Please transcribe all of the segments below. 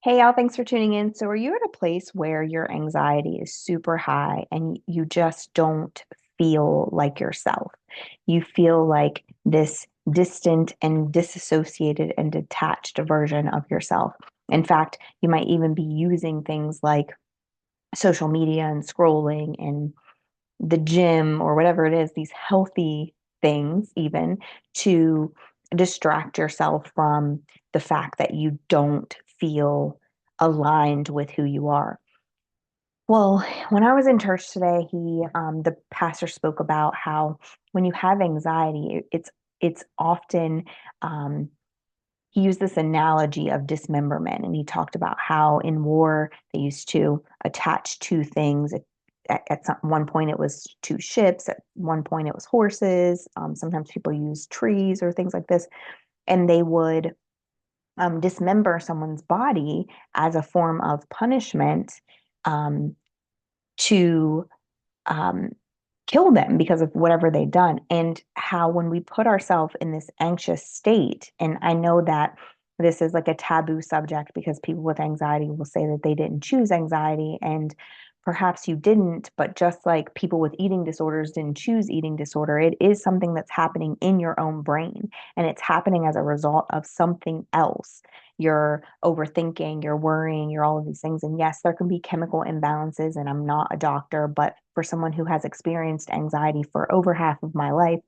Hey, Al, thanks for tuning in. So, are you at a place where your anxiety is super high and you just don't feel like yourself? You feel like this distant and disassociated and detached version of yourself. In fact, you might even be using things like social media and scrolling and the gym or whatever it is, these healthy things, even to distract yourself from the fact that you don't feel aligned with who you are. Well, when I was in church today, the pastor spoke about how when you have anxiety, it's often, um, he used this analogy of dismemberment, and he talked about how in war they used to attach two things. One point, it was two ships. At one point, it was horses. Sometimes people use trees or things like this, and they would dismember someone's body as a form of punishment um, to um, kill them because of whatever they've done. And how when we put ourselves in this anxious state, and I know that this is like a taboo subject because people with anxiety will say that they didn't choose anxiety, and perhaps you didn't, but just like people with eating disorders didn't choose eating disorder, it is something that's happening in your own brain, and it's happening as a result of something else. You're overthinking, you're worrying, you're all of these things. And yes, there can be chemical imbalances, and I'm not a doctor, but for someone who has experienced anxiety for over half of my life,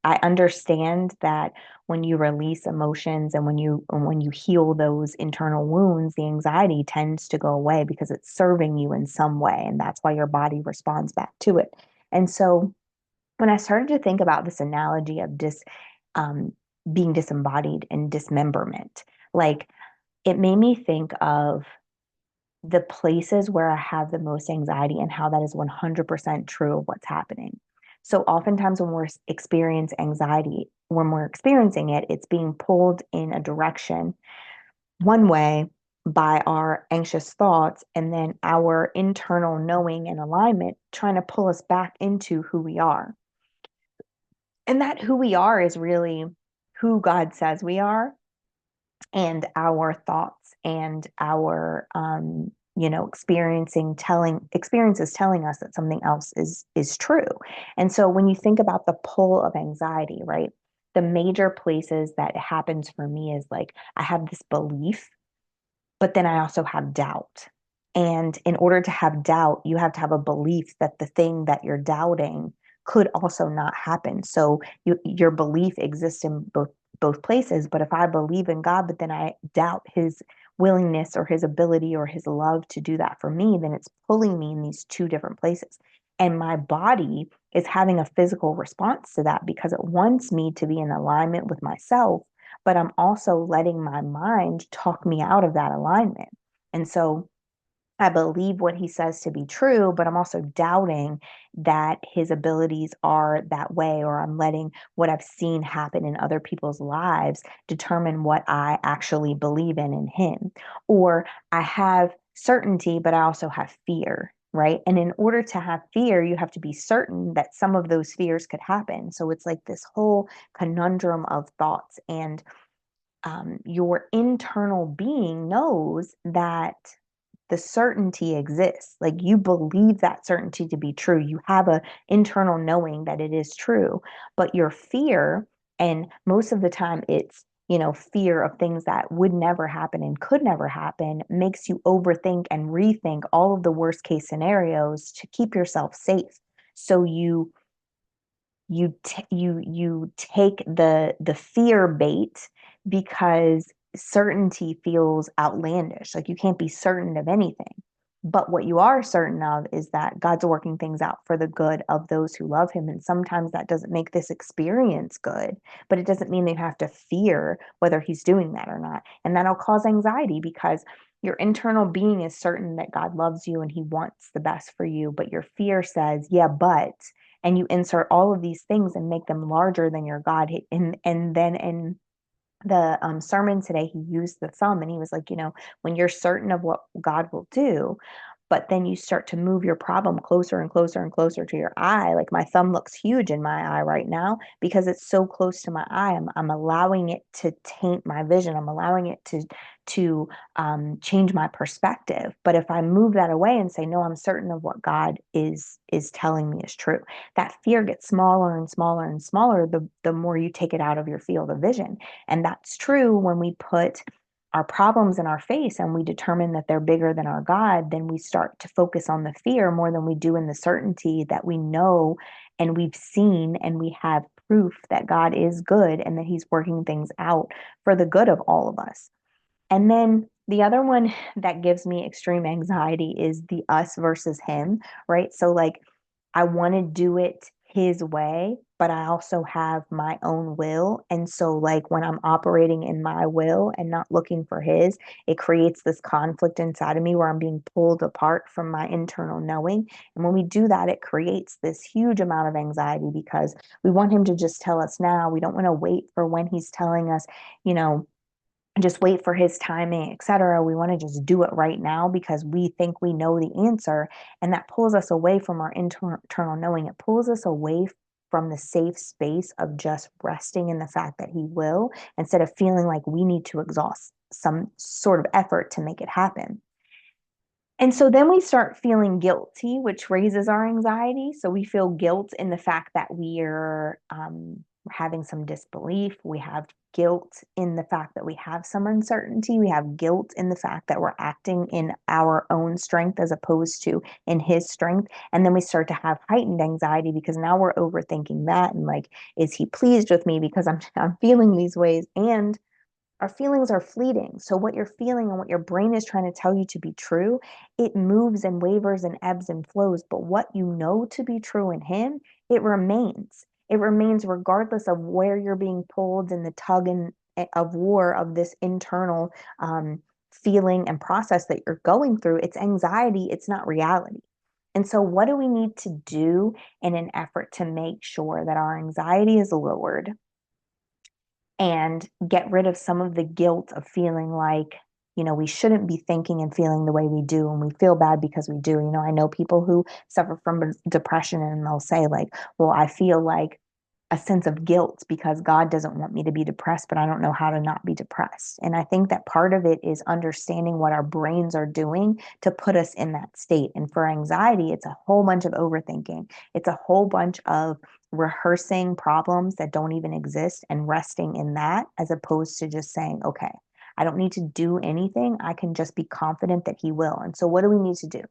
I understand that when you release emotions and when you heal those internal wounds, the anxiety tends to go away because it's serving you in some way, and that's why your body responds back to it. And so when I started to think about this analogy of um, being disembodied and dismemberment, like it made me think of the places where I have the most anxiety and how that is 100% true of what's happening. So oftentimes when we're experiencing anxiety, when we're experiencing it, it's being pulled in a direction one way by our anxious thoughts, and then our internal knowing and alignment trying to pull us back into who we are. And that who we are is really who God says we are, and our thoughts and our experiences telling us that something else is true. And so when you think about the pull of anxiety, right, the major places that it happens for me is like I have this belief, but then I also have doubt. And in order to have doubt, you have to have a belief that the thing that you're doubting could also not happen. So your belief exists in both places. But if I believe in God, but then I doubt his willingness or his ability or his love to do that for me, then it's pulling me in these two different places. And my body is having a physical response to that because it wants me to be in alignment with myself, but I'm also letting my mind talk me out of that alignment. And so I believe what he says to be true, but I'm also doubting that his abilities are that way, or I'm letting what I've seen happen in other people's lives determine what I actually believe in him. Or I have certainty, but I also have fear. Right. And in order to have fear, you have to be certain that some of those fears could happen. So it's like this whole conundrum of thoughts. And your internal being knows that the certainty exists. Like you believe that certainty to be true. You have a internal knowing that it is true, but your fear, and most of the time it's, fear of things that would never happen and could never happen, makes you overthink and rethink all of the worst case scenarios to keep yourself safe. So you take the fear bait because certainty feels outlandish. Like you can't be certain of anything. But what you are certain of is that God's working things out for the good of those who love him. And sometimes that doesn't make this experience good, but it doesn't mean they have to fear whether he's doing that or not. And that'll cause anxiety because your internal being is certain that God loves you and he wants the best for you. But your fear says, yeah, but, and you insert all of these things and make them larger than your God. And then in the sermon today, he used the thumb, and he was like, when you're certain of what God will do, but then you start to move your problem closer and closer and closer to your eye. Like my thumb looks huge in my eye right now because it's so close to my eye. I'm allowing it to taint my vision. I'm allowing it to change my perspective. But if I move that away and say, no, I'm certain of what God is telling me is true, that fear gets smaller and smaller and smaller the more you take it out of your field of vision. And that's true when we put our problems in our face and we determine that they're bigger than our God, then we start to focus on the fear more than we do in the certainty that we know and we've seen and we have proof that God is good and that he's working things out for the good of all of us. And then the other one that gives me extreme anxiety is the us versus him, right? So, like, I want to do it his way, but I also have my own will. And so, like, when I'm operating in my will and not looking for his, it creates this conflict inside of me where I'm being pulled apart from my internal knowing. And when we do that, it creates this huge amount of anxiety because we want him to just tell us now. We don't want to wait for when he's telling us, you know, just wait for his timing, etc. We want to just do it right now because we think we know the answer. And that pulls us away from our internal knowing. It pulls us away from the safe space of just resting in the fact that he will, instead of feeling like we need to exhaust some sort of effort to make it happen. And so then we start feeling guilty, which raises our anxiety. So we feel guilt in the fact that we're having some disbelief. We have guilt in the fact that we have some uncertainty. We have guilt in the fact that we're acting in our own strength as opposed to in his strength. And then we start to have heightened anxiety because now we're overthinking that and like, is he pleased with me because I'm feeling these ways? And our feelings are fleeting. So, what you're feeling and what your brain is trying to tell you to be true, it moves and wavers and ebbs and flows. But what you know to be true in Him, it remains. It remains regardless of where you're being pulled in the tug and of war of this internal feeling and process that you're going through. It's anxiety, it's not reality. And so, what do we need to do in an effort to make sure that our anxiety is lowered? And get rid of some of the guilt of feeling like, we shouldn't be thinking and feeling the way we do, and we feel bad because we do. I know people who suffer from depression and they'll say, like, well, I feel like a sense of guilt because God doesn't want me to be depressed, but I don't know how to not be depressed. And I think that part of it is understanding what our brains are doing to put us in that state. And for anxiety, it's a whole bunch of overthinking. It's a whole bunch of rehearsing problems that don't even exist and resting in that as opposed to just saying, okay, I don't need to do anything. I can just be confident that he will. And so what do we need to do?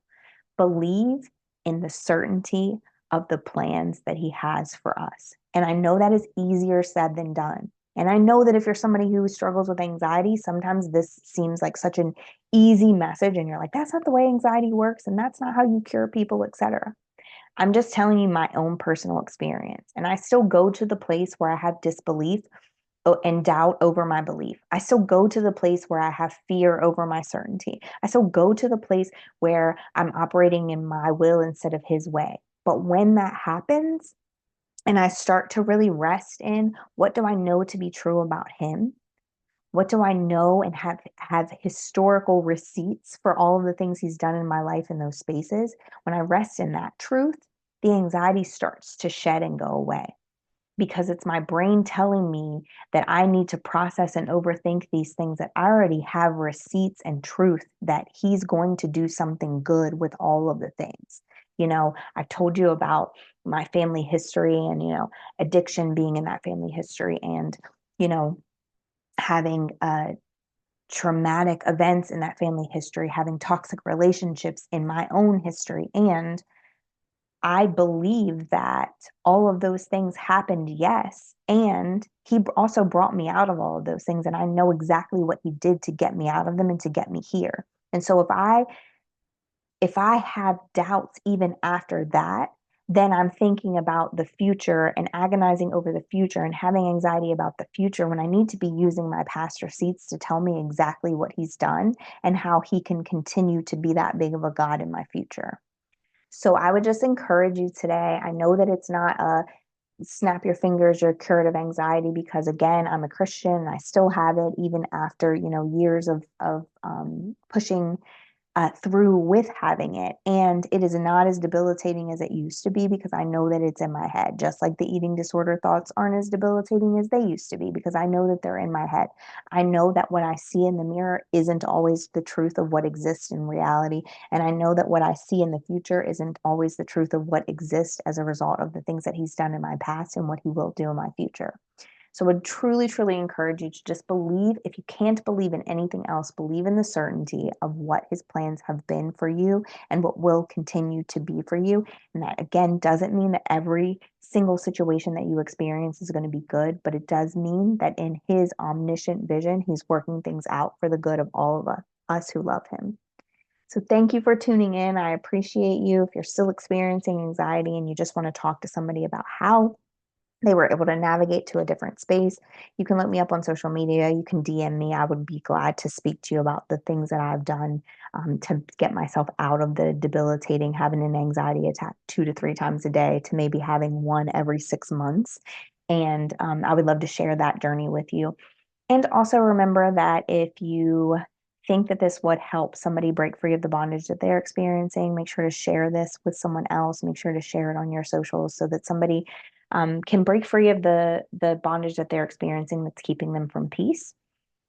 Believe in the certainty of the plans that he has for us. And I know that is easier said than done. And I know that if you're somebody who struggles with anxiety, sometimes this seems like such an easy message and you're like, that's not the way anxiety works and that's not how you cure people, etc. I'm just telling you my own personal experience. And I still go to the place where I have disbelief and doubt over my belief. I still go to the place where I have fear over my certainty. I still go to the place where I'm operating in my will instead of his way. But when that happens and I start to really rest in what do I know to be true about him? What do I know and have historical receipts for all of the things he's done in my life in those spaces? When I rest in that truth, the anxiety starts to shed and go away because it's my brain telling me that I need to process and overthink these things that I already have receipts and truth that he's going to do something good with all of the things. I've told you about my family history and, addiction being in that family history and, you know, having traumatic events in that family history, having toxic relationships in my own history. And I believe that all of those things happened, yes. And he also brought me out of all of those things. And I know exactly what he did to get me out of them and to get me here. And so if I have doubts even after that, then I'm thinking about the future and agonizing over the future and having anxiety about the future when I need to be using my past receipts to tell me exactly what he's done and how he can continue to be that big of a God in my future. So I would just encourage you today. I know that it's not a snap your fingers, you're cured of anxiety because again, I'm a Christian and I still have it even after, years of pushing through with having it. And it is not as debilitating as it used to be because I know that it's in my head. Just like the eating disorder thoughts aren't as debilitating as they used to be because I know that they're in my head. I know that what I see in the mirror isn't always the truth of what exists in reality. And I know that what I see in the future isn't always the truth of what exists as a result of the things that he's done in my past and what he will do in my future. So I would truly, truly encourage you to just believe. If you can't believe in anything else, believe in the certainty of what his plans have been for you and what will continue to be for you. And that, again, doesn't mean that every single situation that you experience is going to be good, but it does mean that in his omniscient vision, he's working things out for the good of all of us who love him. So thank you for tuning in. I appreciate you. If you're still experiencing anxiety and you just want to talk to somebody about how they were able to navigate to a different space, you can look me up on social media. You can DM me. I would be glad to speak to you about the things that I've done to get myself out of the debilitating, having an anxiety attack 2 to 3 times a day to maybe having one every 6 months. And I would love to share that journey with you. And also remember that if you think that this would help somebody break free of the bondage that they're experiencing, make sure to share this with someone else. Make sure to share it on your socials so that somebody can break free of the bondage that they're experiencing that's keeping them from peace.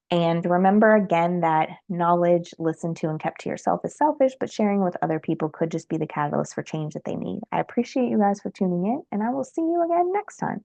And remember again that knowledge listened to and kept to yourself is selfish, but sharing with other people could just be the catalyst for change that they need. I appreciate you guys for tuning in, and I will see you again next time.